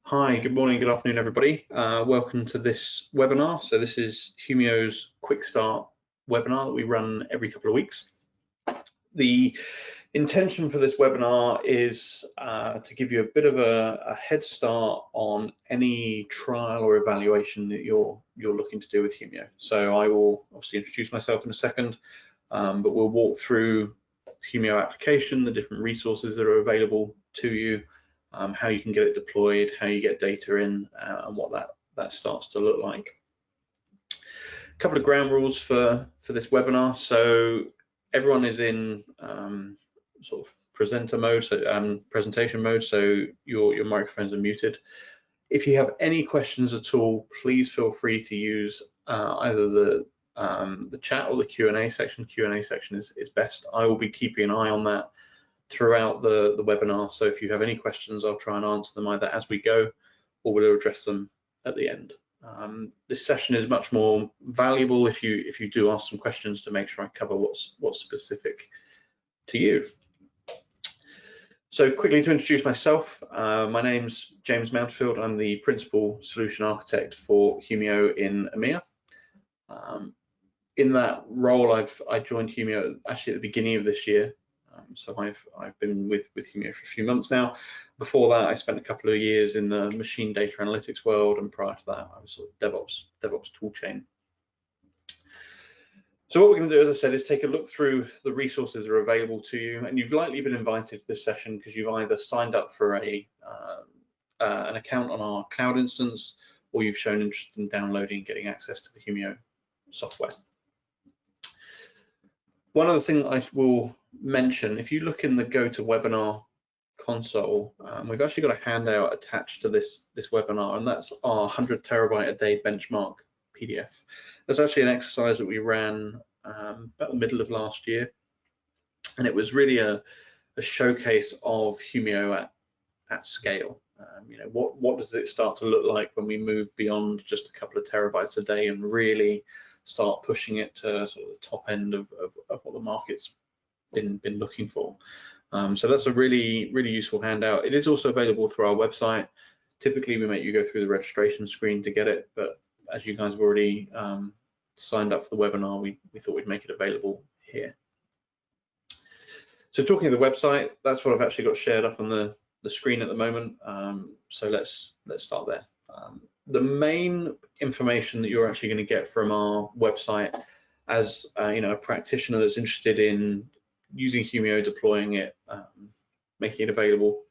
Hi, good morning, good afternoon, everybody. Welcome to this webinar. So this is Humio's Quick Start webinar that we run every couple of weeks. The intention for this webinar is to give you a bit of a head start on any trial or evaluation that you're looking to do with Humio. So I will obviously introduce myself in a second, but we'll walk through the Humio application, the different resources that are available to you, how you can get it deployed, how you get data in, and what that starts to look like. A couple of ground rules for this webinar. So everyone is in sort of presenter mode, so presentation mode, so your microphones are muted. If you have any questions at all, please feel free to use either the chat or the Q&A section. Q&A section is best. I will be keeping an eye on that throughout the webinar. So if you have any questions, I'll try and answer them either as we go or we'll address them at the end. This session is much more valuable if you do ask some questions to make sure I cover what's specific to you. So quickly to introduce myself, my name's James Mountfield. I'm the Principal Solution Architect for Humio in EMEA. In that role, I joined Humio actually at the beginning of this year. So I've been with Humio for a few months now. Before that, I spent a couple of years in the machine data analytics world, and prior to that, I was sort of DevOps toolchain. So what we're going to do, as I said, is take a look through the resources that are available to you, and you've likely been invited to this session because you've either signed up for an account on our cloud instance, or you've shown interest in downloading and getting access to the Humio software. One other thing I will mention, if you look in the GoToWebinar console, we've actually got a handout attached to this webinar, and that's our 100 terabyte a day benchmark PDF. That's actually an exercise that we ran about the middle of last year, and it was really a showcase of Humio at scale. You know, what does it start to look like when we move beyond just a couple of terabytes a day and really start pushing it to sort of the top end of what the market's been looking for. So that's a really useful handout. It is also available through our website. Typically we make you go through the registration screen to get it, but as you guys have already signed up for the webinar, we thought we'd make it available here. So talking of the website, that's what I've actually got shared up on the screen at the moment. So let's start there. The main information that you're actually going to get from our website as you know, a practitioner that's interested in using Humio, deploying it, making it available,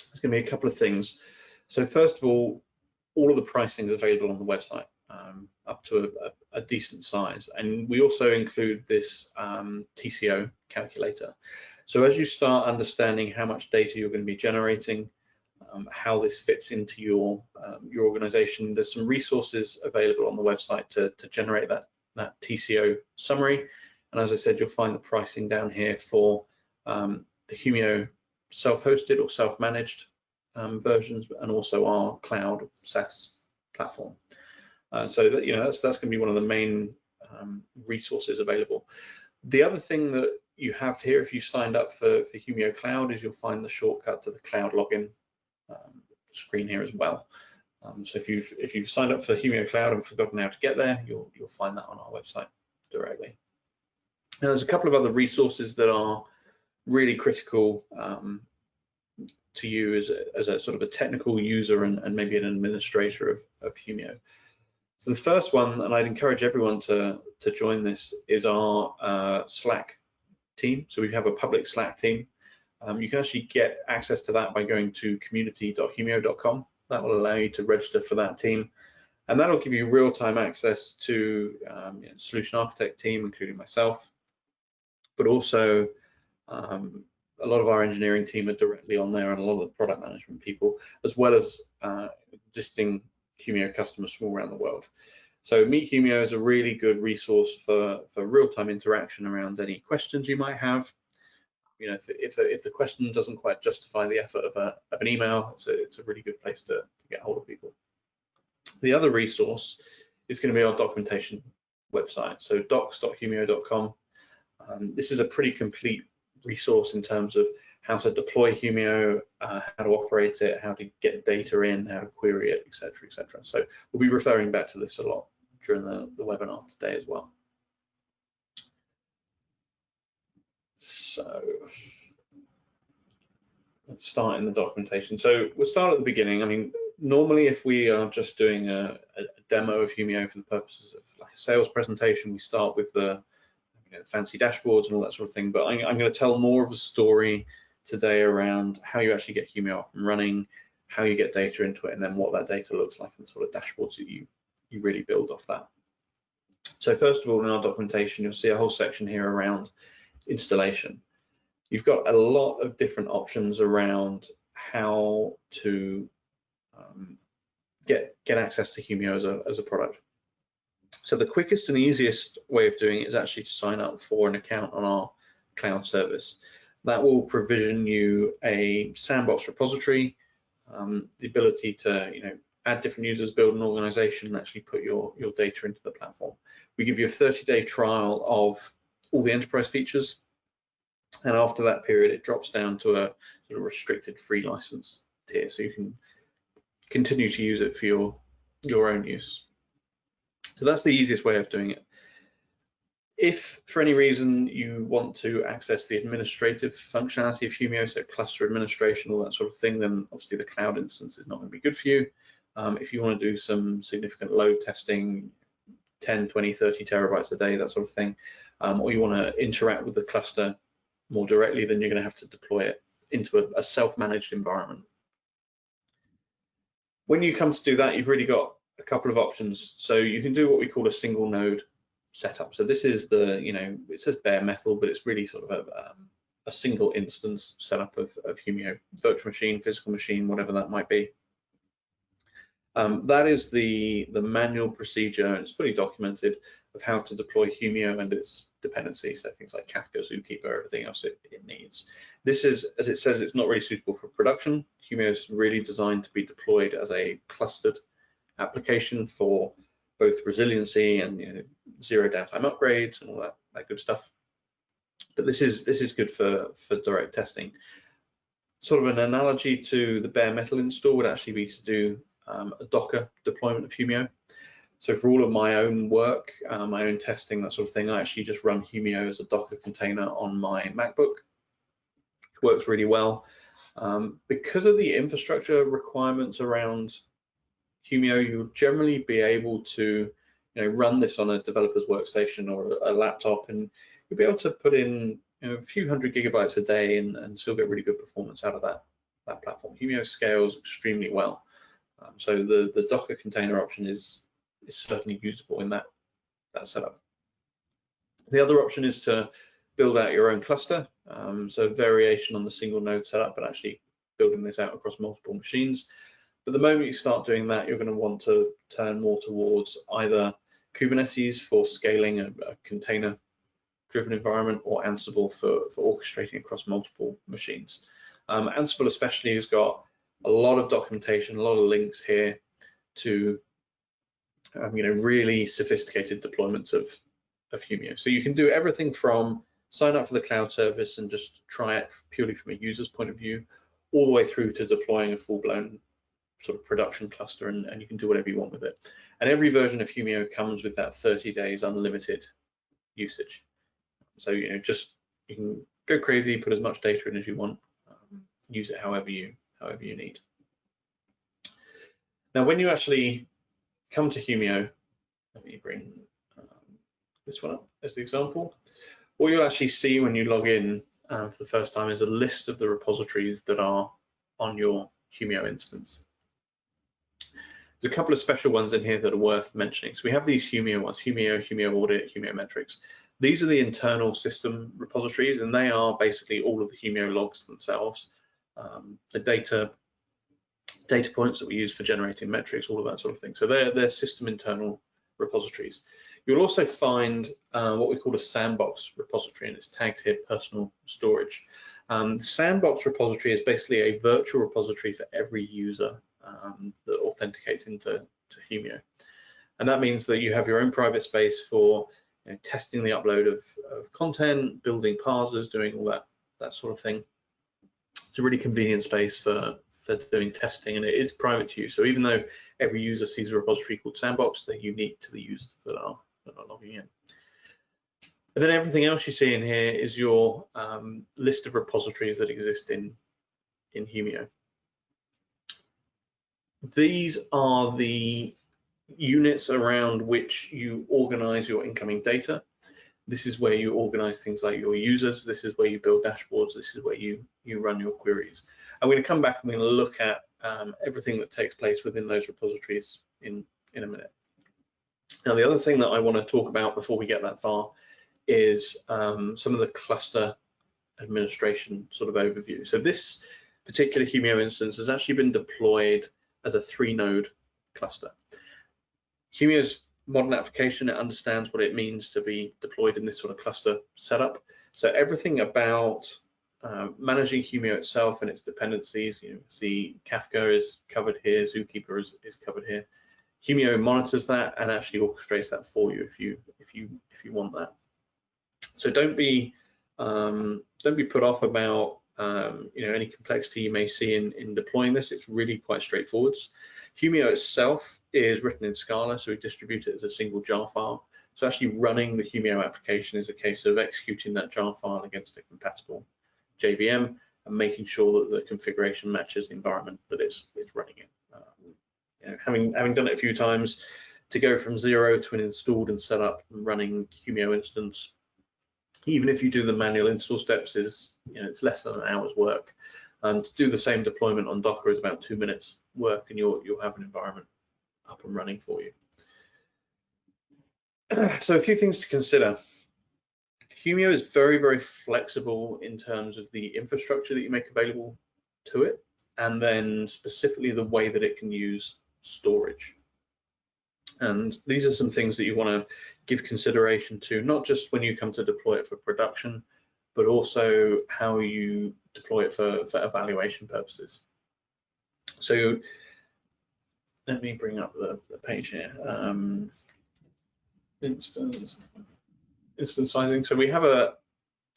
there's going to be a couple of things. So first of all of the pricing is available on the website, up to a decent size, and we also include this TCO calculator. So as you start understanding how much data you're going to be generating, how this fits into your organization, there's some resources available on the website to generate that TCO summary. And as I said, you'll find the pricing down here for the Humio self-hosted or self-managed versions, and also our cloud SaaS platform. So that, you know, that's going to be one of the main resources available. The other thing that you have here, if you signed up for Humio Cloud, is you'll find the shortcut to the cloud login screen here as well. So if you've signed up for Humio Cloud and forgotten how to get there, you'll find that on our website directly. Now, there's a couple of other resources that are really critical to you as a sort of a technical user and maybe an administrator of Humio. So the first one, and I'd encourage everyone to join this, is our Slack team. So we have a public Slack team. You can actually get access to that by going to community.humio.com. That will allow you to register for that team, and that'll give you real-time access to you know, solution architect team, including myself, but also a lot of our engineering team are directly on there, and a lot of the product management people, as well as existing Humio customers from all around the world. So Meet Humio is a really good resource for real-time interaction around any questions you might have. You know, if the question doesn't quite justify the effort of an email, it's a really good place to get hold of people. The other resource is going to be our documentation website, so docs.humio.com. This is a pretty complete resource in terms of how to deploy Humio, how to operate it, how to get data in, how to query it, etc., etc. So we'll be referring back to this a lot during the webinar today as well. So let's start in the documentation. So we'll start at the beginning. I mean, normally if we are just doing a demo of Humio for the purposes of like a sales presentation, we start with the fancy dashboards and all that sort of thing. But I'm going to tell more of a story today around how you actually get Humio up and running, how you get data into it, and then what that data looks like and the sort of dashboards that you really build off that. So first of all, in our documentation, you'll see a whole section here around installation. You've got a lot of different options around how to get access to Humio as a product. So the quickest and easiest way of doing it is actually to sign up for an account on our cloud service. That will provision you a sandbox repository, the ability to add different users, build an organization, and actually put your data into the platform. We give you a 30-day trial of all the enterprise features, and after that period, it drops down to a sort of restricted free license tier, so you can continue to use it for your own use. So that's the easiest way of doing it. If for any reason you want to access the administrative functionality of Humio, so cluster administration, all that sort of thing, then obviously the cloud instance is not going to be good for you. If you want to do some significant load testing, 10, 20, 30 terabytes a day, that sort of thing, or you want to interact with the cluster more directly, then you're going to have to deploy it into a self-managed environment. When you come to do that, you've really got a couple of options. So you can do what we call a single node setup. So this is the, it says bare metal, but it's really sort of a single instance setup of Humio, virtual machine, physical machine, whatever that might be. That is the manual procedure, and it's fully documented of how to deploy Humio and its dependencies, so things like Kafka, Zookeeper, everything else it needs. This is, as it says, it's not really suitable for production. Humio is really designed to be deployed as a clustered application for both resiliency and zero downtime upgrades and all that good stuff. But this is good for direct testing. Sort of an analogy to the bare metal install would actually be to do a Docker deployment of Humio. So for all of my own work, my own testing, that sort of thing, I actually just run Humio as a Docker container on my MacBook, which works really well. Because of the infrastructure requirements around Humio, you'll generally be able to run this on a developer's workstation or a laptop, and you'll be able to put in a few hundred gigabytes a day and still get really good performance out of that platform. Humio scales extremely well. So the Docker container option is certainly usable in that setup. The other option is to build out your own cluster. So variation on the single node setup, but actually building this out across multiple machines. But the moment you start doing that, you're going to want to turn more towards either Kubernetes for scaling a container-driven environment, or Ansible for orchestrating across multiple machines. Ansible especially has got a lot of documentation, a lot of links here to really sophisticated deployments of Humio. So you can do everything from sign up for the cloud service and just try it purely from a user's point of view, all the way through to deploying a full-blown sort of production cluster, and you can do whatever you want with it. And every version of Humio comes with that 30 days unlimited usage. So you can go crazy, put as much data in as you want, use it however you need. Now, when you actually come to Humio, let me bring this one up as the example. What you'll actually see when you log in for the first time is a list of the repositories that are on your Humio instance. There's a couple of special ones in here that are worth mentioning. So we have these Humio ones, Humio Audit, Humio Metrics. These are the internal system repositories, and they are basically all of the Humio logs themselves, the data points that we use for generating metrics, all of that sort of thing. So they're system internal repositories. You'll also find what we call a sandbox repository, and it's tagged here personal storage. Sandbox repository is basically a virtual repository for every user that authenticates into Humio. And that means that you have your own private space for testing the upload of content, building parsers, doing all that sort of thing. It's a really convenient space for doing testing, and it is private to use. So even though every user sees a repository called Sandbox, they're unique to the users that are logging in. And then everything else you see in here is your list of repositories that exist in Humio. These are the units around which you organize your incoming data. This is where you organize things like your users. This is where you build dashboards. This is where you run your queries. I'm going to come back and we're going to look at everything that takes place within those repositories in a minute. Now, the other thing that I want to talk about before we get that far is some of the cluster administration sort of overview. So this particular Humio instance has actually been deployed as a 3-node cluster. Humio's modern application, it understands what it means to be deployed in this sort of cluster setup. So everything about managing Humio itself and its dependencies, you see Kafka is covered here, Zookeeper is covered here. Humio monitors that and actually orchestrates that for you if you want that. So don't be put off about any complexity you may see in deploying this. It's really quite straightforward. Humio itself is written in Scala, so we distribute it as a single jar file. So actually running the Humio application is a case of executing that jar file against a compatible JVM and making sure that the configuration matches the environment that it's running in. Having done it a few times, to go from 0 to an installed and set up and running Humio instance, even if you do the manual install steps, it's less than an hour's work. To do the same deployment on Docker is about 2 minutes work, and you'll have an environment up and running for you. So a few things to consider. Humio is very, very flexible in terms of the infrastructure that you make available to it, and then specifically the way that it can use storage. And these are some things that you want to give consideration to, not just when you come to deploy it for production, but also how you deploy it for evaluation purposes. So let me bring up the page here. Instance sizing. So we have a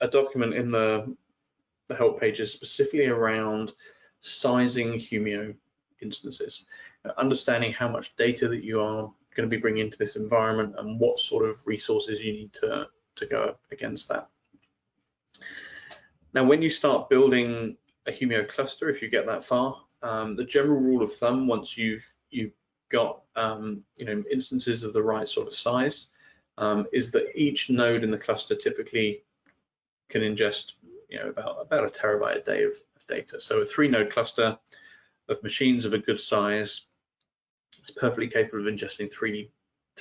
document in the help pages specifically around sizing Humio instances, understanding how much data that you are going to be bringing into this environment and what sort of resources you need to go up against that. Now, when you start building a Humio cluster, if you get that far, the general rule of thumb, once you've got instances of the right sort of size, is that each node in the cluster typically can ingest about a terabyte a day of data. So a 3-node cluster of machines of a good size is perfectly capable of ingesting 3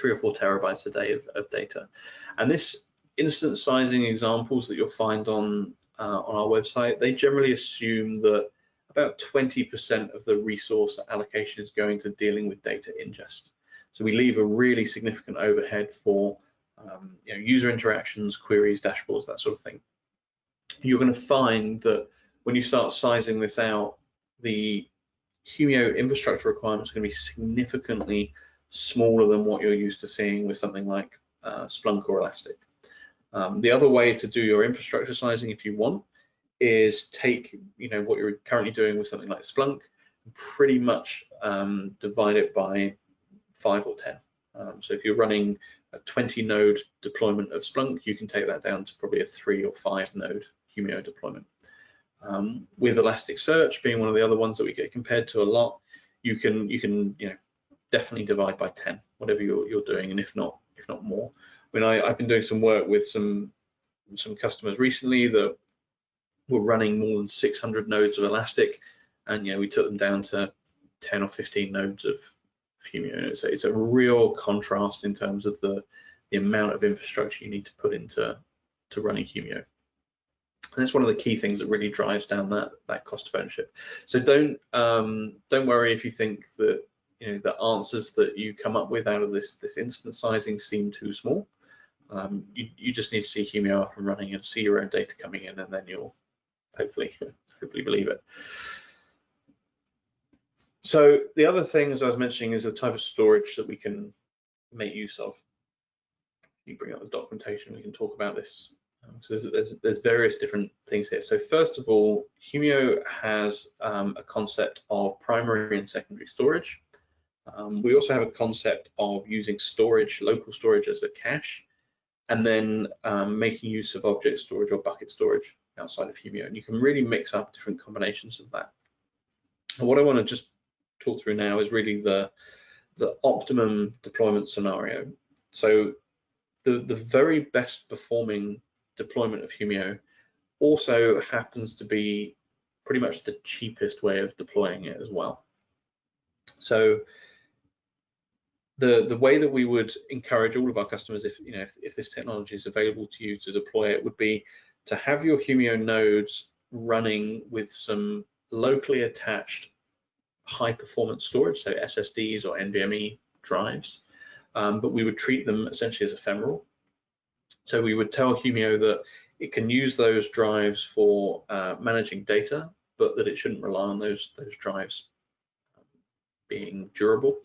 or 4 terabytes a day of data. And this instance sizing examples that you'll find on our website, they generally assume that about 20% of the resource allocation is going to dealing with data ingest. So we leave a really significant overhead for user interactions, queries, dashboards, that sort of thing. You're going to find that when you start sizing this out, the Humio infrastructure requirements are going to be significantly smaller than what you're used to seeing with something like Splunk or Elastic. The other way to do your infrastructure sizing, if you want, is take what you're currently doing with something like Splunk, and pretty much divide it by 5 or 10. So if you're running a 20-node deployment of Splunk, you can take that down to probably a 3 or 5-node Humio deployment. With Elasticsearch being one of the other ones that we get compared to a lot, you can definitely divide by 10, whatever you're doing, and if not more. I've been doing some work with some customers recently that were running more than 600 nodes of Elastic, and we took them down to 10 or 15 nodes of Humio. It's a real contrast in terms of the amount of infrastructure you need to put into running Humio. And that's one of the key things that really drives down that cost of ownership. So don't worry if you think that the answers that you come up with out of this instance sizing seem too small. You just need to see Humio up and running and see your own data coming in, and then you'll hopefully believe it. So the other thing, as I was mentioning, is the type of storage that we can make use of. You bring up the documentation, we can talk about this So there's various different things here. So first of all, Humio has a concept of primary and secondary storage. We also have a concept of using storage, local storage as a cache, and then making use of object storage or bucket storage outside of Humio. And you can really mix up different combinations of that. And what I want to just talk through now is really the optimum deployment scenario. So the very best performing deployment of Humio also happens to be pretty much the cheapest way of deploying it as well. So the way that we would encourage all of our customers, if this technology is available to you to deploy it, would be to have your Humio nodes running with some locally attached high performance storage, so SSDs or NVMe drives, but we would treat them essentially as ephemeral. So we would tell Humio that it can use those drives for managing data, but that it shouldn't rely on those drives being durable,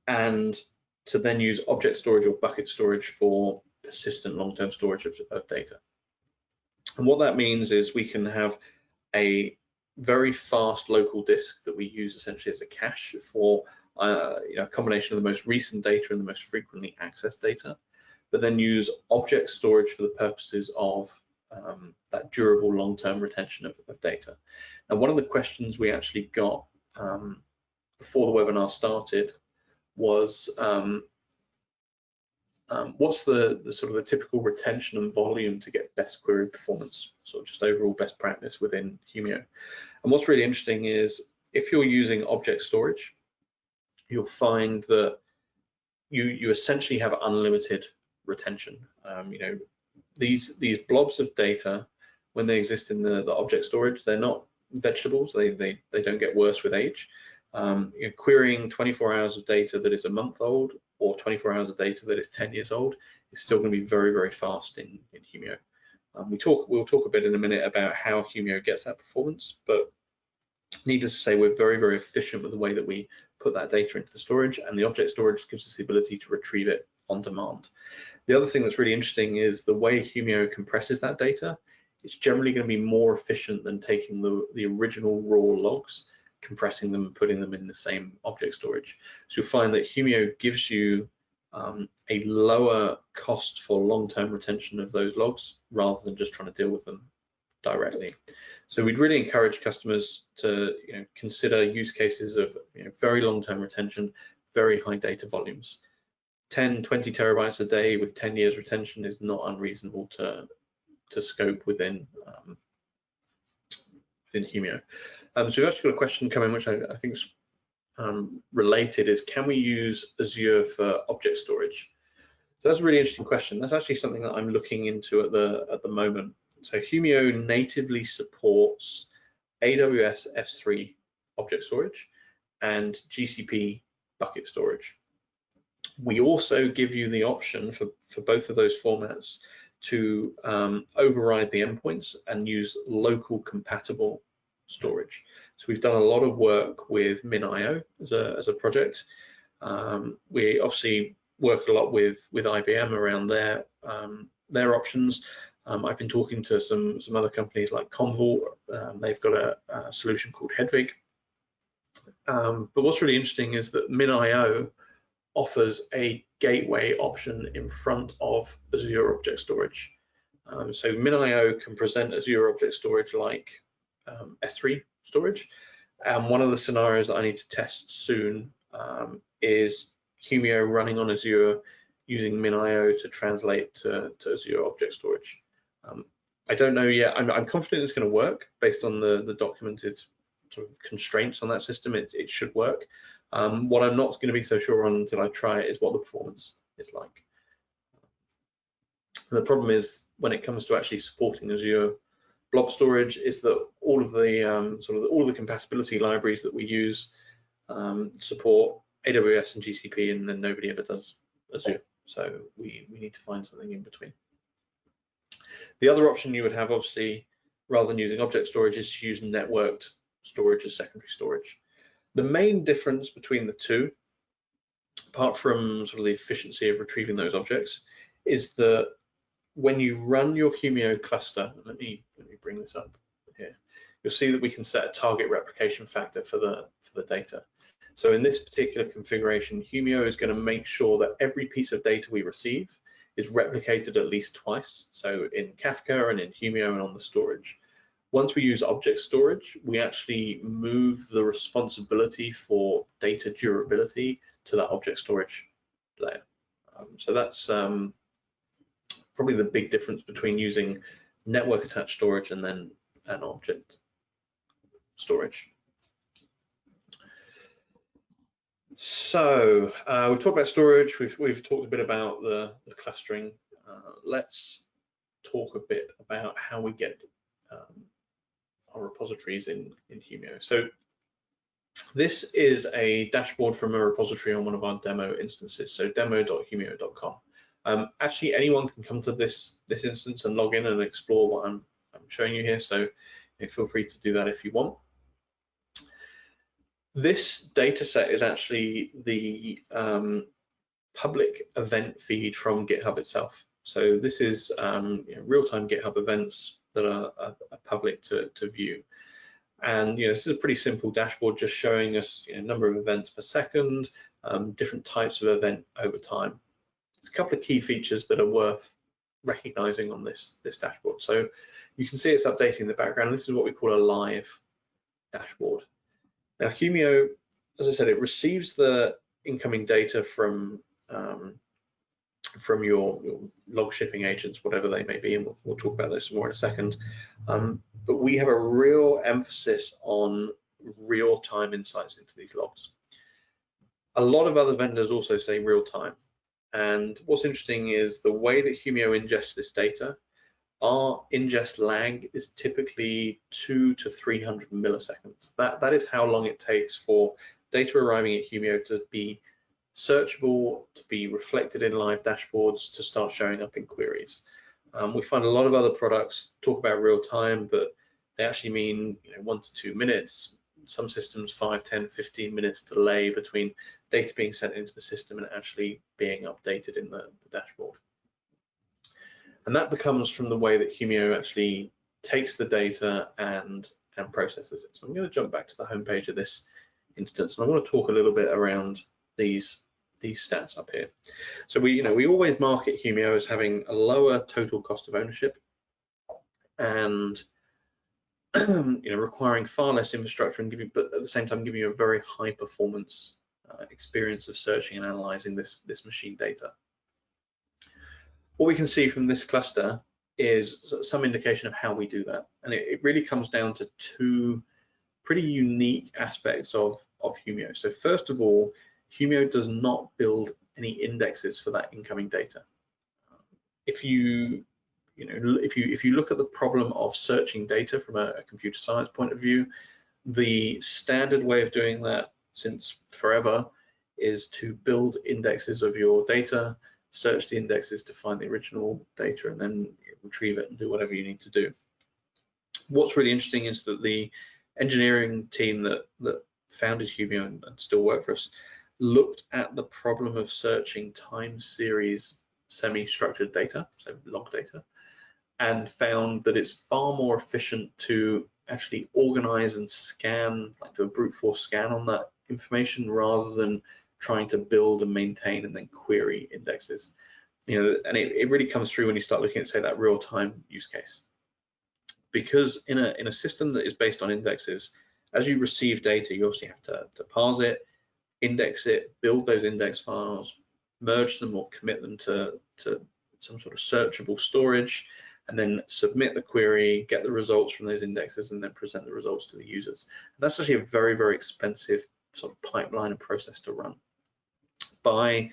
and to then use object storage or bucket storage for persistent long-term storage of data. And what that means is we can have a very fast local disk that we use essentially as a cache for a combination of the most recent data and the most frequently accessed data, but then use object storage for the purposes of that durable long-term retention of data. Now, one of the questions we actually got before the webinar started was what's the sort of the typical retention and volume to get best query performance, sort of just overall best practice within Humio. And what's really interesting is if you're using object storage, you'll find that you essentially have unlimited retention. These blobs of data, when they exist in the object storage, they're not vegetables. They don't get worse with age. Querying 24 hours of data that is a month old or 24 hours of data that is 10 years old is still going to be very, very fast in Humio. We'll talk a bit in a minute about how Humio gets that performance, but needless to say, we're very, very efficient with the way that we put that data into the storage, and the object storage gives us the ability to retrieve it on demand. The other thing that's really interesting is the way Humio compresses that data. It's generally going to be more efficient than taking the original raw logs, compressing them and putting them in the same object storage. So you'll find that Humio gives you a lower cost for long-term retention of those logs rather than just trying to deal with them directly. So we'd really encourage customers to consider use cases of very long-term retention, very high data volumes. 10, 20 terabytes a day with 10 years retention is not unreasonable to scope within Humio. So we've actually got a question coming, which I think is related, is can we use Azure for object storage? So that's a really interesting question. That's actually something that I'm looking into at the moment. So Humio natively supports AWS S3 object storage and GCP bucket storage. We also give you the option for both of those formats to override the endpoints and use local compatible storage. So we've done a lot of work with MinIO as a project. We obviously work a lot with IBM around their options. I've been talking to some other companies like Commvault. They've got a solution called Hedvig. But what's really interesting is that MinIO offers a gateway option in front of Azure Object Storage. So MinIO can present Azure Object Storage like S3 storage. And one of the scenarios that I need to test soon is Humio running on Azure using MinIO to translate to Azure Object Storage. I don't know yet. I'm confident it's going to work based on the documented sort of constraints on that system. It should work. What I'm not going to be so sure on until I try it is what the performance is like. And the problem is when it comes to actually supporting Azure blob storage is that all of the compatibility libraries that we use support AWS and GCP, and then nobody ever does Azure. So we need to find something in between. The other option you would have, obviously, rather than using object storage, is to use networked storage as secondary storage. The main difference between the two, apart from sort of the efficiency of retrieving those objects, is that when you run your Humio cluster, let me bring this up here. You'll see that we can set a target replication factor for the data. So in this particular configuration, Humio is going to make sure that every piece of data we receive is replicated at least twice. So in Kafka and in Humio and on the storage. Once we use object storage, we actually move the responsibility for data durability to that object storage layer. So that's probably the big difference between using network attached storage and then an object storage. So we've talked about storage, we've talked a bit about the clustering. Let's talk a bit about how we get our repositories in Humio. So this is a dashboard from a repository on one of our demo instances, so demo.humio.com. Actually, anyone can come to this instance and log in and explore what I'm showing you here, so feel free to do that if you want. This data set is actually the public event feed from GitHub itself. So this is real-time GitHub events that are public to view. And this is a pretty simple dashboard, just showing us number of events per second, different types of event over time. There's a couple of key features that are worth recognizing on this dashboard. So you can see it's updating in the background. This is what we call a live dashboard. Now Humio, as I said, it receives the incoming data from your log shipping agents, whatever they may be, and we'll talk about those some more in a second. But we have a real emphasis on real-time insights into these logs. A lot of other vendors also say real-time, and what's interesting is the way that Humio ingests this data. Our ingest lag is typically 200 to 300 milliseconds. That is how long it takes for data arriving at Humio to be searchable, to be reflected in live dashboards, to start showing up in queries. We find a lot of other products talk about real time, but they actually mean 1 to 2 minutes. Some systems 5, 10, 15 minutes delay between data being sent into the system and actually being updated in the dashboard. And that becomes from the way that Humio actually takes the data and processes it. So I'm going to jump back to the home page of this instance, and I want to talk a little bit around these stats up here. So we always market Humio as having a lower total cost of ownership and requiring far less infrastructure and but at the same time giving you a very high performance experience of searching and analyzing this machine data. What we can see from this cluster is some indication of how we do that, and it really comes down to two pretty unique aspects of Humio. So first of all, Humio does not build any indexes for that incoming data. If you look at the problem of searching data from a computer science point of view, the standard way of doing that since forever is to build indexes of your data, search the indexes to find the original data, and then retrieve it and do whatever you need to do. What's really interesting is that the engineering team that founded Humio and still work for us looked at the problem of searching time series semi-structured data, so log data, and found that it's far more efficient to actually organize and scan, like do a brute force scan on that information rather than trying to build and maintain and then query indexes. And it really comes through when you start looking at, say, that real-time use case. Because in a system that is based on indexes, as you receive data, you obviously have to parse it, index it, build those index files, merge them or commit them to some sort of searchable storage, and then submit the query, get the results from those indexes, and then present the results to the users. And that's actually a very, very expensive sort of pipeline and process to run. By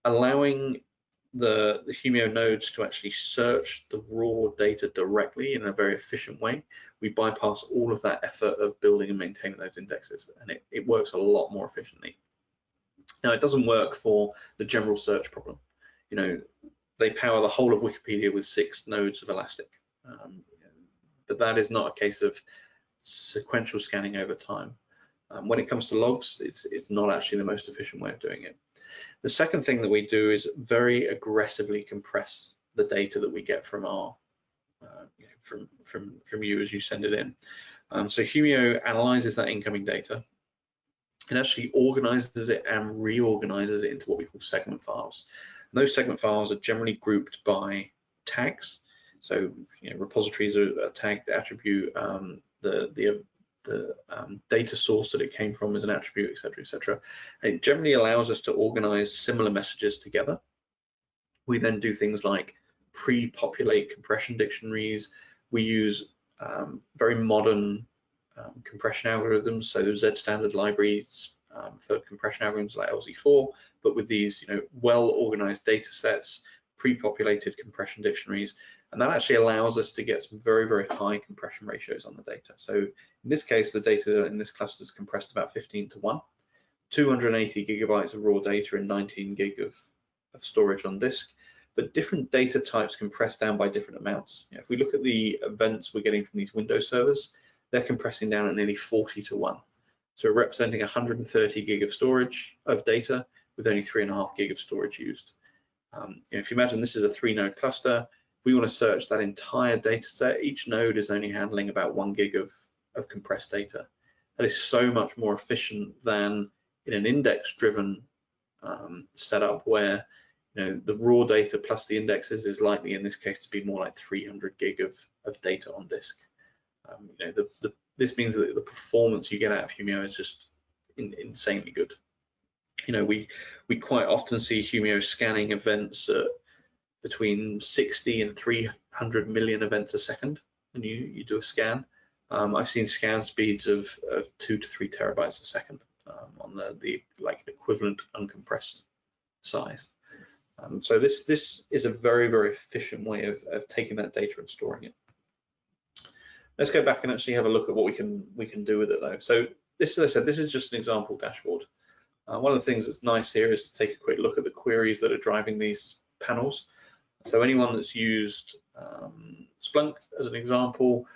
allowing the Humio nodes to actually search the raw data directly in a very efficient way, we bypass all of that effort of building and maintaining those indexes, and it works a lot more efficiently. Now, it doesn't work for the general search problem. They power the whole of Wikipedia with 6 nodes of Elastic, but that is not a case of sequential scanning over time. When it comes to logs, it's not actually the most efficient way of doing it. The second thing that we do is very aggressively compress the data that we get from our from you as you send it in. So Humio analyzes that incoming data and actually organizes it and reorganizes it into what we call segment files. And those segment files are generally grouped by tags. So repositories are tagged attribute, the data source that it came from as an attribute, etc., etc. And it generally allows us to organize similar messages together. We then do things like pre-populate compression dictionaries. We use very modern compression algorithms, so Z standard libraries for compression algorithms like LZ4, but with these well-organized data sets, pre-populated compression dictionaries, and that actually allows us to get some very, very high compression ratios on the data. So in this case, the data in this cluster is compressed about 15:1, 280 gigabytes of raw data and 19 gig of storage on disk, but different data types compressed down by different amounts. If we look at the events we're getting from these Windows servers, they're compressing down at nearly 40:1. So we're representing 130 gig of storage of data with only 3.5 gig of storage used. If you imagine this is a 3-node cluster, if we want to search that entire data set, each node is only handling about 1 gig of compressed data. That is so much more efficient than in an index-driven setup where the raw data plus the indexes is likely in this case to be more like 300 gig of data on disk. This means that the performance you get out of Humio is just insanely good. We quite often see Humio scanning events at between 60 and 300 million events a second when you do a scan. I've seen scan speeds of 2 to 3 terabytes a second on the like equivalent uncompressed size. So this is a very, very efficient way of taking that data and storing it. Let's go back and actually have a look at what we can do with it though. So this, as I said, this is just an example dashboard. One of the things that's nice here is to take a quick look at the queries that are driving these panels. So anyone that's used Splunk as an example,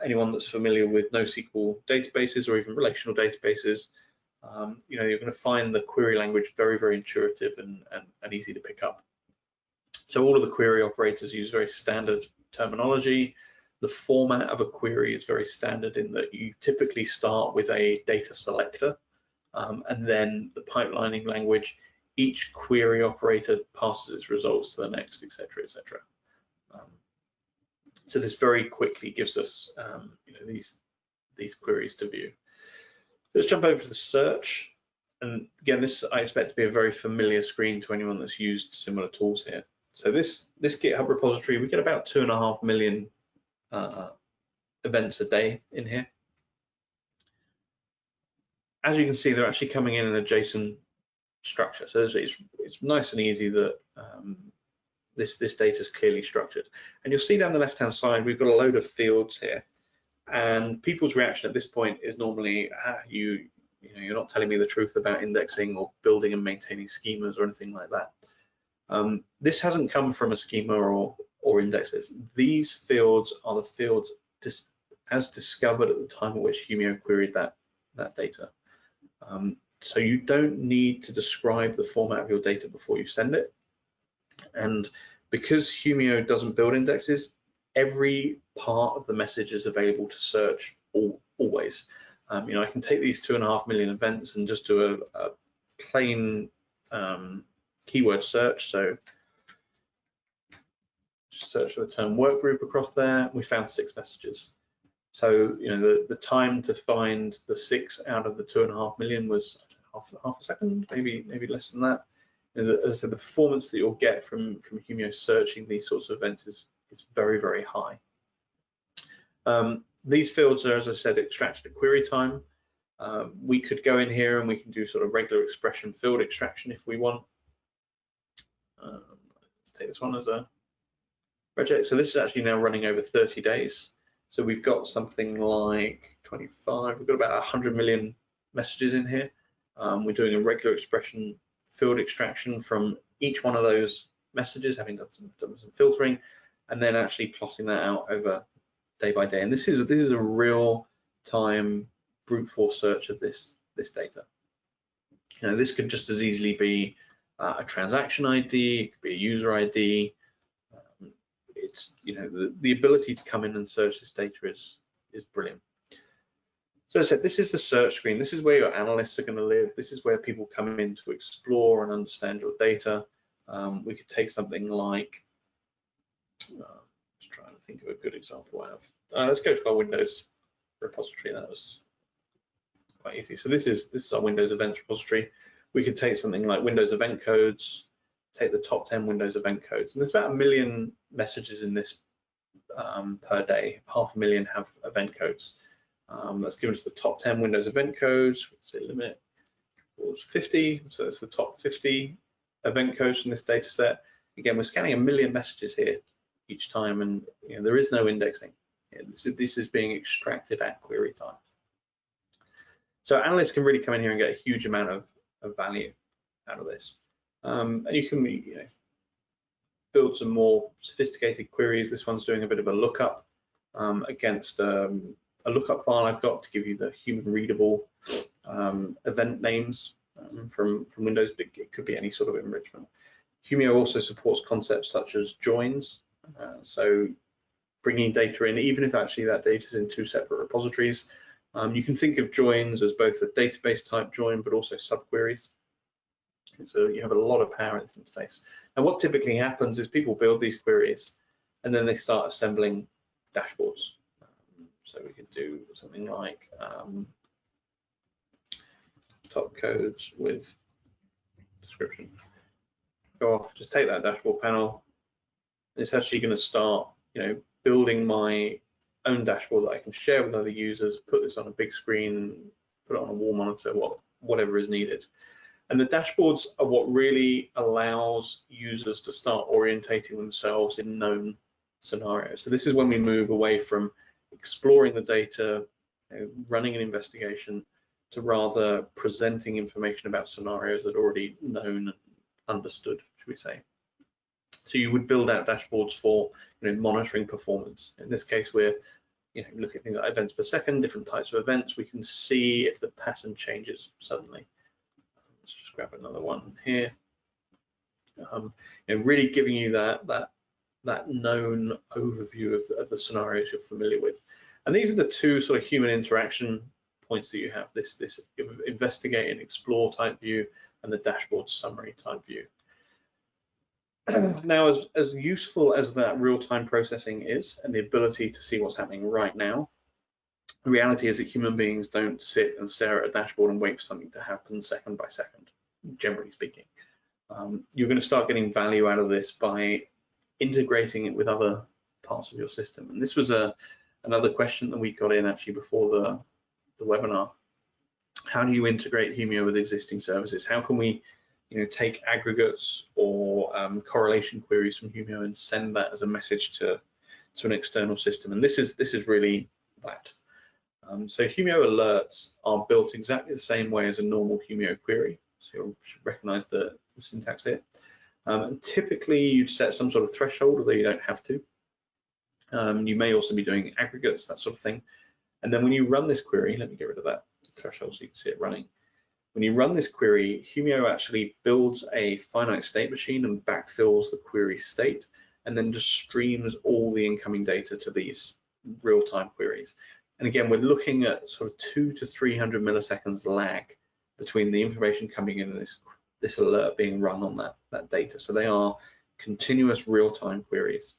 anyone that's familiar with NoSQL databases or even relational databases, you're going to find the query language very, very intuitive and easy to pick up. So all of the query operators use very standard terminology. The format of a query is very standard in that you typically start with a data selector and then the pipelining language. Each query operator passes its results to the next, etc., etc. So this very quickly gives us these queries to view. Let's jump over to the search. And again, this I expect to be a very familiar screen to anyone that's used similar tools here. So this GitHub repository, we get about 2.5 million events a day in here. As you can see, they're actually coming in a JSON structure. So it's nice and easy that this data is clearly structured. And you'll see down the left-hand side, we've got a load of fields here. And people's reaction at this point is normally, you're not telling me the truth about indexing or building and maintaining schemas or anything like that. This hasn't come from a schema or indexes. These fields are the fields as discovered at the time at which Humio queried that data. So you don't need to describe the format of your data before you send it. And because Humio doesn't build indexes, every part of the message is available to search always. I can take these 2.5 million events and just do a plain keyword search. So search for the term work group across there. We found 6 messages. So the time to find the 6 out of the 2.5 million was half a second, maybe less than that. And as I said, the performance that you'll get from Humio searching these sorts of events is very, very high. These fields are, as I said, extracted at query time. We could go in here and we can do sort of regular expression field extraction if we want. Let's take this one as a project. So this is actually now running over 30 days. So we've got something like 25, we've got about 100 million messages in here. We're doing a regular expression field extraction from each one of those messages, having done some filtering, and then actually plotting that out over day by day. And this is a real-time brute force search of this data. This could just as easily be a transaction ID, it could be a user ID, it's, you know, the ability to come in and search this data is brilliant. So as I said, this is the search screen. This is where your analysts are going to live. This is where people come in to explore and understand your data. We could take something like, just trying to think of a good example. Let's go to our Windows repository. That was quite easy. So this is our Windows events repository. We could take something like Windows event codes, take the top 10 Windows event codes, and there's about 1 million messages in this per day. 500,000 have event codes. Let's give us the top 10 Windows event codes. What's the limit? Was 50, so that's the top 50 event codes from this data set. Again, we're scanning 1 million messages here each time, and you know, there is no indexing. This is being extracted at query time. So analysts can really come in here and get a huge amount of value out of this. And you can, you know, build some more sophisticated queries. This one's doing a bit of a lookup against a lookup file I've got to give you the human readable event names from Windows, but it could be any sort of enrichment. Humio also supports concepts such as joins. So bringing data in, even if actually that data is in 2 separate repositories, you can think of joins as both a database type join, but also subqueries. So you have a lot of power in this interface. And what typically happens is people build these queries and then they start assembling dashboards. So we could do something like top codes with description. Go off, just take that dashboard panel. It's actually going to start, you know, building my own dashboard that I can share with other users, put this on a big screen, put it on a wall monitor, whatever is needed. And the dashboards are what really allows users to start orientating themselves in known scenarios. So this is when we move away from exploring the data, you know, running an investigation, to rather presenting information about scenarios that are already known and understood, should we say. So you would build out dashboards for, you know, monitoring performance. In this case, we're, you know, looking at things like events per second, different types of events. We can see if the pattern changes suddenly. Let's just grab another one here. You know, really giving you that known overview of the scenarios you're familiar with. And these are the 2 sort of human interaction points that you have, this investigate and explore type view and the dashboard summary type view. Now, as useful as that real-time processing is and the ability to see what's happening right now, the reality is that human beings don't sit and stare at a dashboard and wait for something to happen second by second, generally speaking. You're going to start getting value out of this by integrating it with other parts of your system. And this was another question that we got in actually before the webinar. How do you integrate Humio with existing services? How can we, you know, take aggregates or correlation queries from Humio and send that as a message to an external system? And this is really that. So Humio alerts are built exactly the same way as a normal Humio query. So you should recognize the syntax here. And typically you'd set some sort of threshold, although you don't have to. You may also be doing aggregates, that sort of thing. And then when you run this query, let me get rid of that threshold so you can see it running. When you run this query, Humio actually builds a finite state machine and backfills the query state, and then just streams all the incoming data to these real-time queries. And again, we're looking at sort of 200 to 300 milliseconds lag between the information coming in and this alert being run on that data. So they are continuous real-time queries.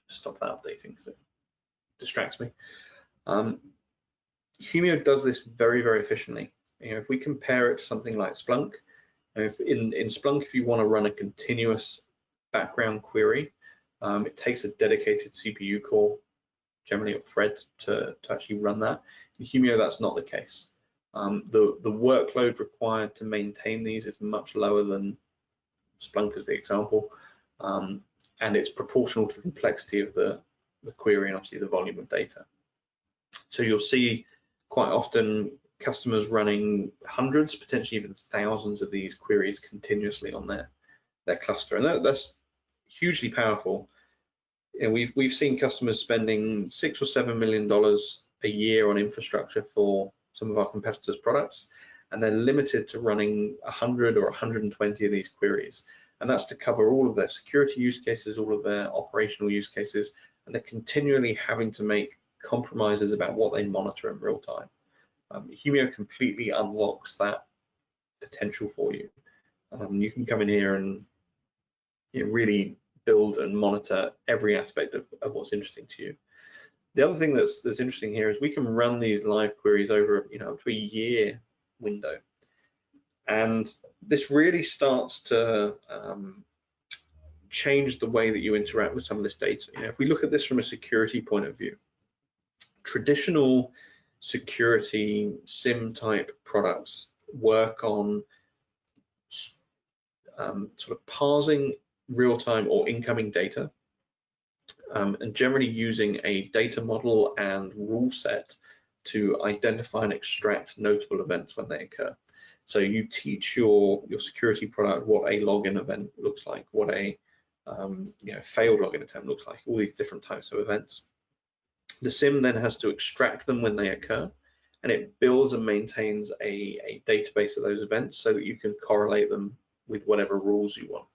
Stop that updating because it distracts me. Humio does this very, very efficiently. You know, if we compare it to something like Splunk, if in Splunk, if you want to run a continuous background query, it takes a dedicated CPU core, generally a thread, to actually run that. In Humio, that's not the case. The workload required to maintain these is much lower than Splunk as the example, and it's proportional to the complexity of the query and obviously the volume of data. So you'll see quite often customers running hundreds, potentially even thousands of these queries continuously on their cluster, and that's hugely powerful. You know, we've seen customers spending $6 or $7 million a year on infrastructure for some of our competitors' products, and they're limited to running 100 or 120 of these queries. And that's to cover all of their security use cases, all of their operational use cases, and they're continually having to make compromises about what they monitor in real time. Humio completely unlocks that potential for you. You can come in here and really build and monitor every aspect of what's interesting to you. The other thing that's interesting here is we can run these live queries over up to a year window, and this really starts to change the way that you interact with some of this data. If we look at this from a security point of view, traditional security SIM type products work on sort of parsing real-time or incoming data, and generally using a data model and rule set to identify and extract notable events when they occur. So you teach your security product what a login event looks like, what a failed login attempt looks like, all these different types of events. The SIM then has to extract them when they occur, and it builds and maintains a database of those events so that you can correlate them with whatever rules you want.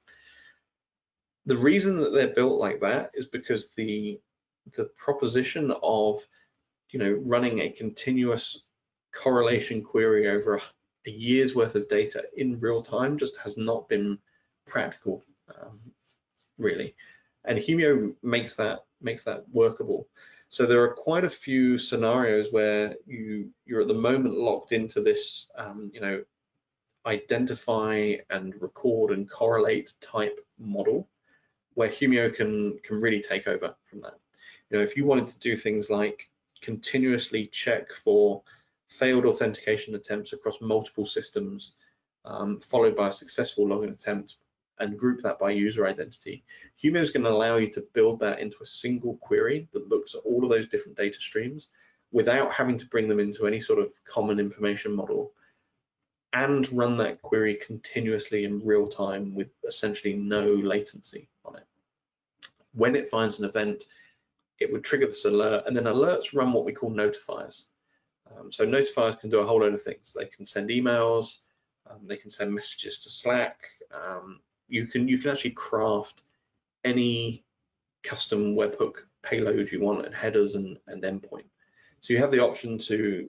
The reason that they're built like that is because the proposition of running a continuous correlation query over a year's worth of data in real time just has not been practical, really. And Humio makes that workable. So there are quite a few scenarios where you're at the moment locked into this identify and record and correlate type model, where Humio can really take over from that. If you wanted to do things like continuously check for failed authentication attempts across multiple systems, followed by a successful login attempt, and group that by user identity, Humio is going to allow you to build that into a single query that looks at all of those different data streams without having to bring them into any sort of common information model, and run that query continuously in real time with essentially no latency on it. When it finds an event, it would trigger this alert, and then alerts run what we call notifiers. So notifiers can do a whole load of things. They can send emails, they can send messages to Slack. You can actually craft any custom webhook payload you want, and headers and endpoint. So you have the option to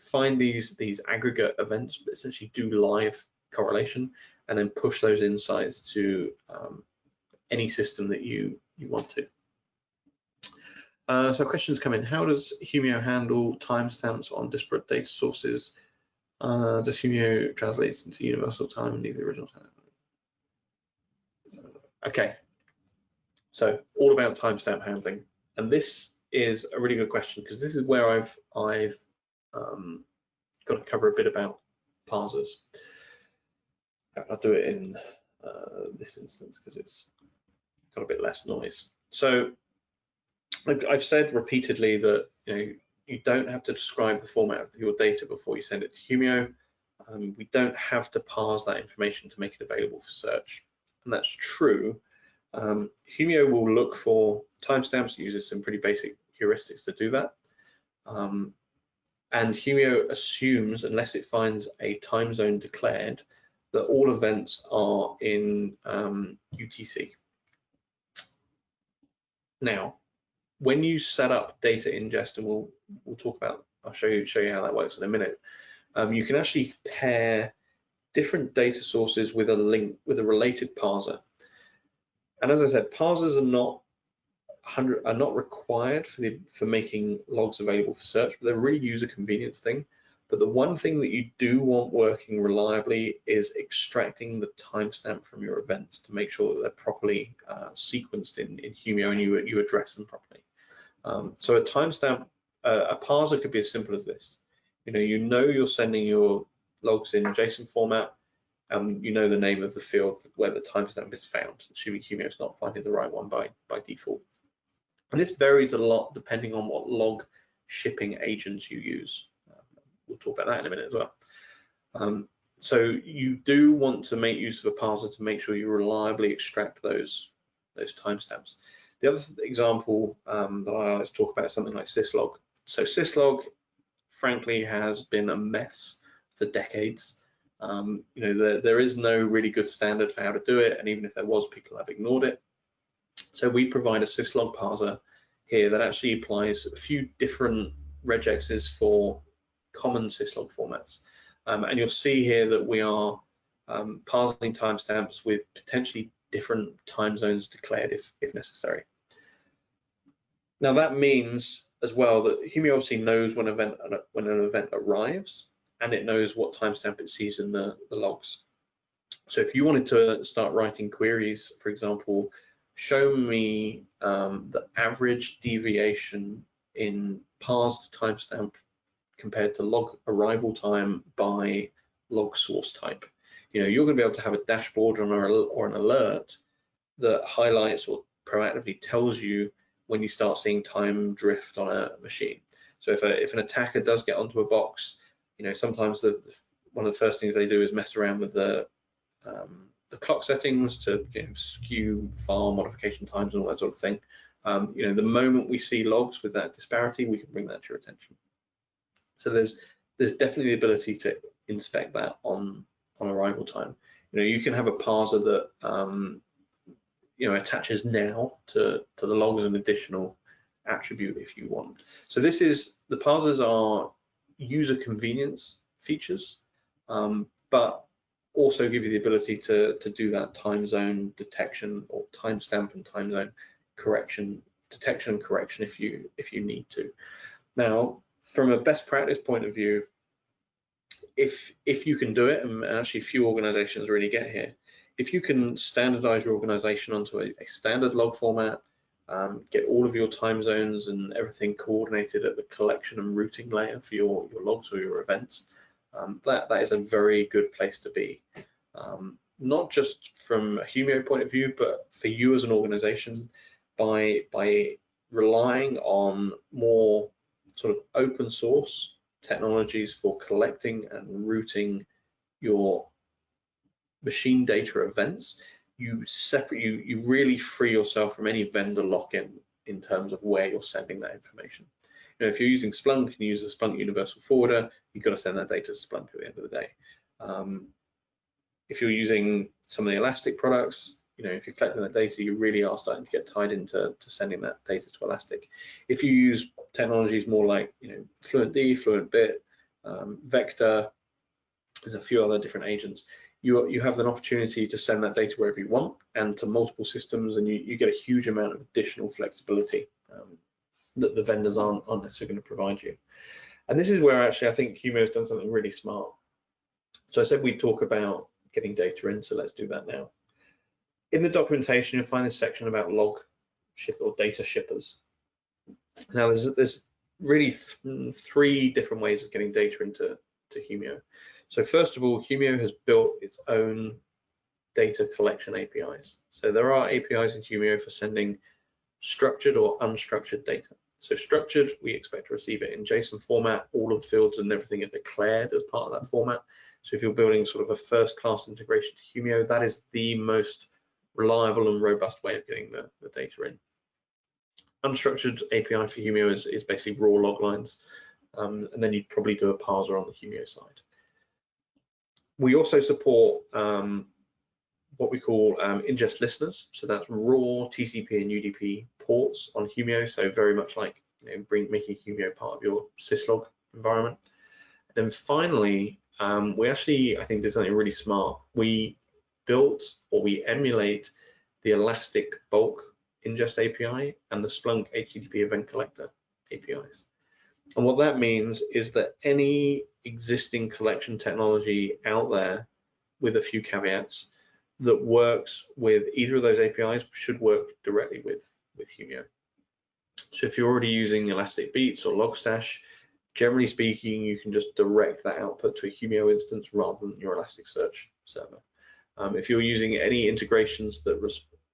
find these aggregate events, but essentially do live correlation, and then push those insights to any system that you want to. So questions come in. How does Humio handle timestamps on disparate data sources? Does Humio translate into universal time and leave the original time? Okay, so all about timestamp handling, and this is a really good question because this is where I've got to cover a bit about parsers. I'll do it in this instance because it's got a bit less noise. So I've said repeatedly that you don't have to describe the format of your data before you send it to Humio. We don't have to parse that information to make it available for search, and that's true. Humio will look for timestamps, uses some pretty basic heuristics to do that. And Humio assumes, unless it finds a time zone declared, that all events are in UTC. Now, when you set up data ingest, and we'll talk about, I'll show you how that works in a minute. You can actually pair different data sources with a related parser. And as I said, parsers are not required for making logs available for search, but they're a really user convenience thing. But the one thing that you do want working reliably is extracting the timestamp from your events to make sure that they're properly sequenced in Humio and you address them properly. So a timestamp, a parser could be as simple as this. You're sending your logs in JSON format, you know the name of the field where the timestamp is found, assuming Humio is not finding the right one by default. And this varies a lot depending on what log shipping agents you use. We'll talk about that in a minute as well. So you do want to make use of a parser to make sure you reliably extract those timestamps. The other example that I always talk about is something like syslog. So syslog, frankly, has been a mess for decades. There is no really good standard for how to do it, and even if there was, people have ignored it. So we provide a syslog parser here that actually applies a few different regexes for common syslog formats. And you'll see here that we are parsing timestamps with potentially different time zones declared if necessary. Now that means as well that Humio obviously knows when an event arrives, and it knows what timestamp it sees in the logs. So if you wanted to start writing queries, for example, show me the average deviation in parsed timestamp compared to log arrival time by log source type. You're going to be able to have a dashboard or an alert that highlights or proactively tells you when you start seeing time drift on a machine. So if an attacker does get onto a box, sometimes one of the first things they do is mess around with the clock settings to skew file modification times and all that sort of thing. The moment we see logs with that disparity, we can bring that to your attention. So there's definitely the ability to inspect that on arrival time. You can have a parser that attaches now to the log as an additional attribute if you want. So the parsers are user convenience features, but also give you the ability to do that time zone detection or timestamp and time zone detection and correction if you need to. Now, from a best practice point of view, if you can do it, and actually few organizations really get here, if you can standardize your organization onto a standard log format, get all of your time zones and everything coordinated at the collection and routing layer for your logs or your events, that is a very good place to be. Not just from a Humio point of view, but for you as an organization, by relying on more sort of open source technologies for collecting and routing your machine data events, you really free yourself from any vendor lock-in in terms of where you're sending that information. If you're using Splunk and you use the Splunk Universal Forwarder, you've got to send that data to Splunk at the end of the day. If you're using some of the Elastic products, if you're collecting that data, you really are starting to get tied into sending that data to Elastic. If you use technologies more like FluentD, FluentBit, Vector, there's a few other different agents, you have an opportunity to send that data wherever you want and to multiple systems, and you get a huge amount of additional flexibility that the vendors aren't necessarily going to provide you. And this is where actually I think Humio has done something really smart. So I said we'd talk about getting data in, so let's do that now. In the documentation, you'll find this section about log ship or data shippers. Now there's really three different ways of getting data into Humio. So first of all, Humio has built its own data collection APIs. So there are APIs in Humio for sending structured or unstructured data. So structured, we expect to receive it in JSON format. All of the fields and everything are declared as part of that format. So if you're building sort of a first-class integration to Humio, that is the most reliable and robust way of getting the data in. Unstructured API for Humio is basically raw log lines, and then you'd probably do a parser on the Humio side. We also support what we call ingest listeners, so that's raw TCP and UDP ports on Humio, so very much like making Humio part of your syslog environment. And then finally, we actually, I think, did something really smart. We built or we emulate the Elastic bulk ingest API and the Splunk HTTP event collector APIs. And what that means is that any existing collection technology out there, with a few caveats, that works with either of those APIs should work directly with Humio. So if you're already using Elastic Beats or Logstash, generally speaking, you can just direct that output to a Humio instance rather than your Elasticsearch server. If you're using any integrations that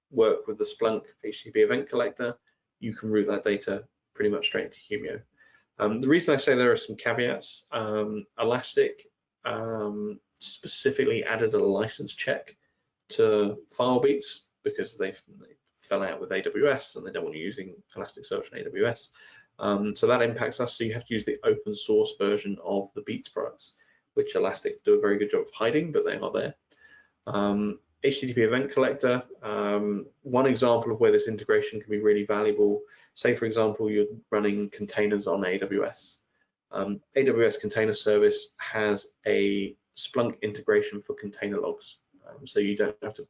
work with the Splunk HTTP event collector, you can route that data pretty much straight into Humio. The reason I say there are some caveats, Elastic specifically added a license check to FileBeats because they fell out with AWS and they don't want you using Elasticsearch on AWS. So that impacts us, so you have to use the open source version of the Beats products. which Elastic do a very good job of hiding, but they are there. HTTP event collector, one example of where this integration can be really valuable. Say, for example, you're running containers on AWS. AWS Container Service has a Splunk integration for container logs, so you don't have to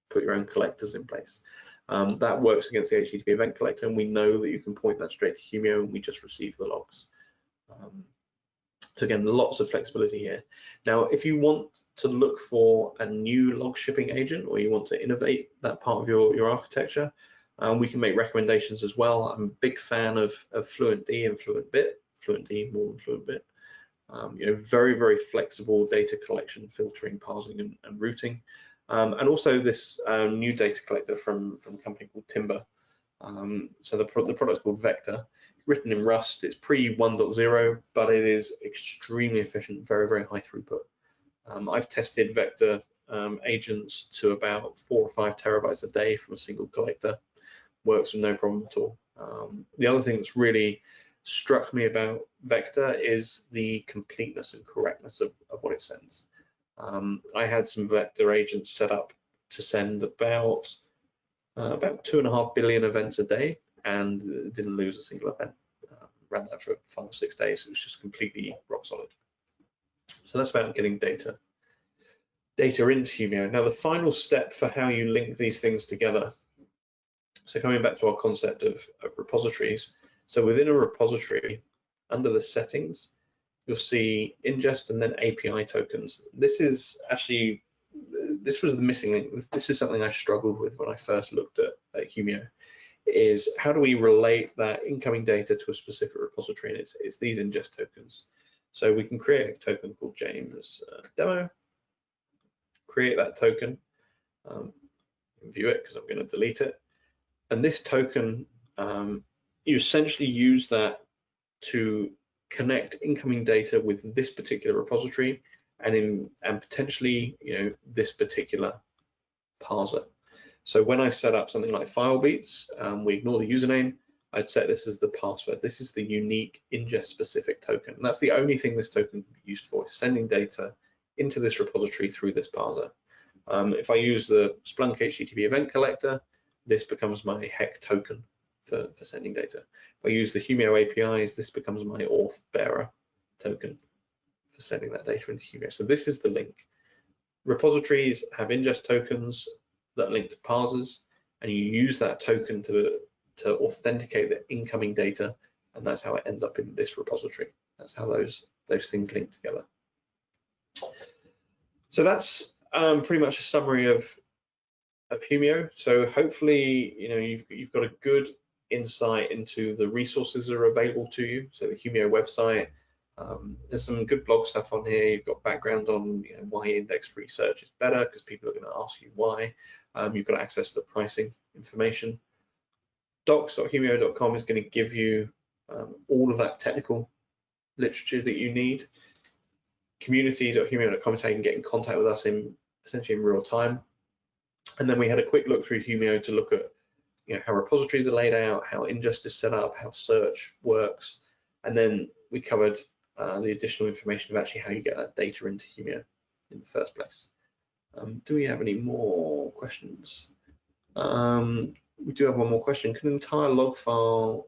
put your own collectors in place. That works against the HTTP event collector, and we know that you can point that straight to Humio, and we just receive the logs. So again, lots of flexibility here. Now, if you want to look for a new log shipping agent, or you want to innovate that part of your architecture, we can make recommendations as well. I'm a big fan of FluentD and FluentBit. FluentD more than FluentBit. You know, very, very flexible data collection, filtering, parsing, and routing. And also this new data collector from a company called Timber. So the product's called Vector. Written in Rust, it's pre 1.0, but it is extremely efficient, very, very high throughput. I've tested Vector agents to about 4 or 5 terabytes a day from a single collector. Works with no problem at all. The other thing that's really struck me about Vector is the completeness and correctness of what it sends. I had some Vector agents set up to send about 2.5 billion events a day, and didn't lose a single event. Ran that for 5 or 6 days. It was just completely rock solid. So that's about getting data into Humio. Now, the final step for how you link these things together. So coming back to our concept of repositories. So within a repository, under the settings, you'll see ingest and then API tokens. This is actually, this was the missing link. This is something I struggled with when I first looked at Humio, is how do we relate that incoming data to a specific repository? And it's these ingest tokens. So we can create a token called James demo, create that token, view it because I'm going to delete it. And this token, you essentially use that to connect incoming data with this particular repository and potentially, you know, this particular parser. So when I set up something like FileBeats, we ignore the username. I'd set this as the password. This is the unique ingest specific token. And that's the only thing this token can be used for, is sending data into this repository through this parser. If I use the Splunk HTTP event collector, this becomes my HEC token for sending data. If I use the Humio APIs, this becomes my auth bearer token for sending that data into Humio. So this is the link. Repositories have ingest tokens that link to parsers, and you use that token to authenticate the incoming data, and that's how it ends up in this repository. That's how those things link together. So that's pretty much a summary of Humio. So hopefully, you know, you've got a good insight into the resources that are available to you. So the Humio website, there's some good blog stuff on here. You've got background on, you know, why index-free search is better, because people are going to ask you why. You've got access to the pricing information. docs.humio.com is going to give you all of that technical literature that you need. Community.humio.com is how you can get in contact with us essentially in real time. And then we had a quick look through Humio to look at, you know, how repositories are laid out, how ingest is set up, how search works, and then we covered the additional information of actually how you get that data into Humio in the first place. Do we have any more questions? We do have one more question. Can an entire log file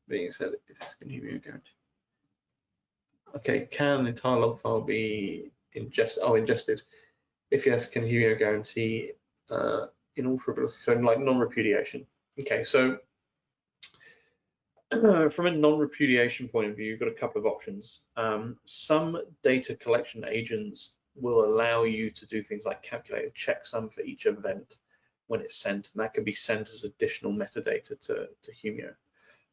being said if it's can Humio guarantee? Okay, can an entire log file be ingested? If yes, can Humio guarantee inalterability? So like non-repudiation. Okay, so from a non-repudiation point of view, you've got a couple of options. Some data collection agents will allow you to do things like calculate a checksum for each event when it's sent, and that can be sent as additional metadata to Humio.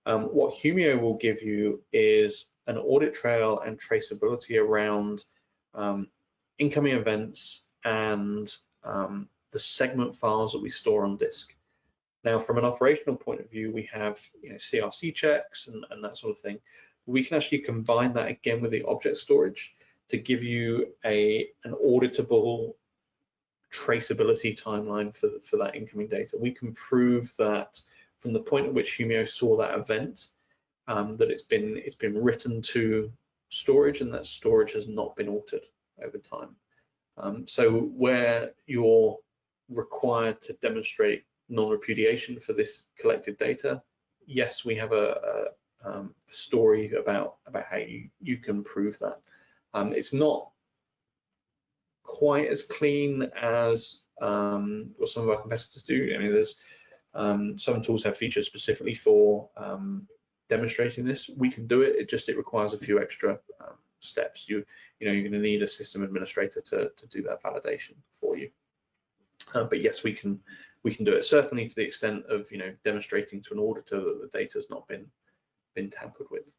What Humio will give you is an audit trail and traceability around incoming events and the segment files that we store on disk. Now, from an operational point of view, we have, you know, CRC checks and that sort of thing. We can actually combine that again with the object storage to give you an auditable traceability timeline for that incoming data. We can prove that from the point at which Humio saw that event, that it's been written to storage, and that storage has not been altered over time. So where you're required to demonstrate non-repudiation for this collected data, yes, we have a story about how you can prove that. It's not quite as clean as what some of our competitors do. I mean, there's some tools have features specifically for demonstrating this. We can do it. It requires a few extra steps. You're going to need a system administrator to do that validation for you. But yes, we can do it, certainly to the extent of demonstrating to an auditor that the data has not been tampered with.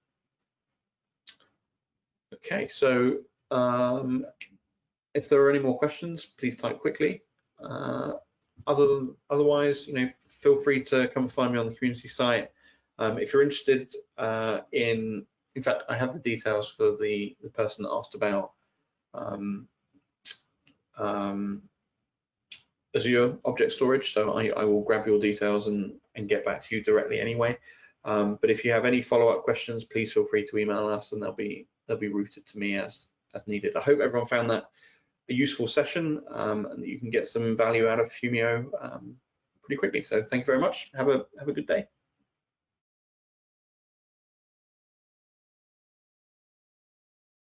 Okay, so if there are any more questions, please type quickly. Otherwise, feel free to come find me on the community site. If you're interested in fact, I have the details for the person that asked about Azure object storage, so I will grab your details and get back to you directly anyway. But if you have any follow-up questions, please feel free to email us, and they'll be routed to me as needed. I hope everyone found that a useful session, and that you can get some value out of Humio pretty quickly. So thank you very much. Have a good day.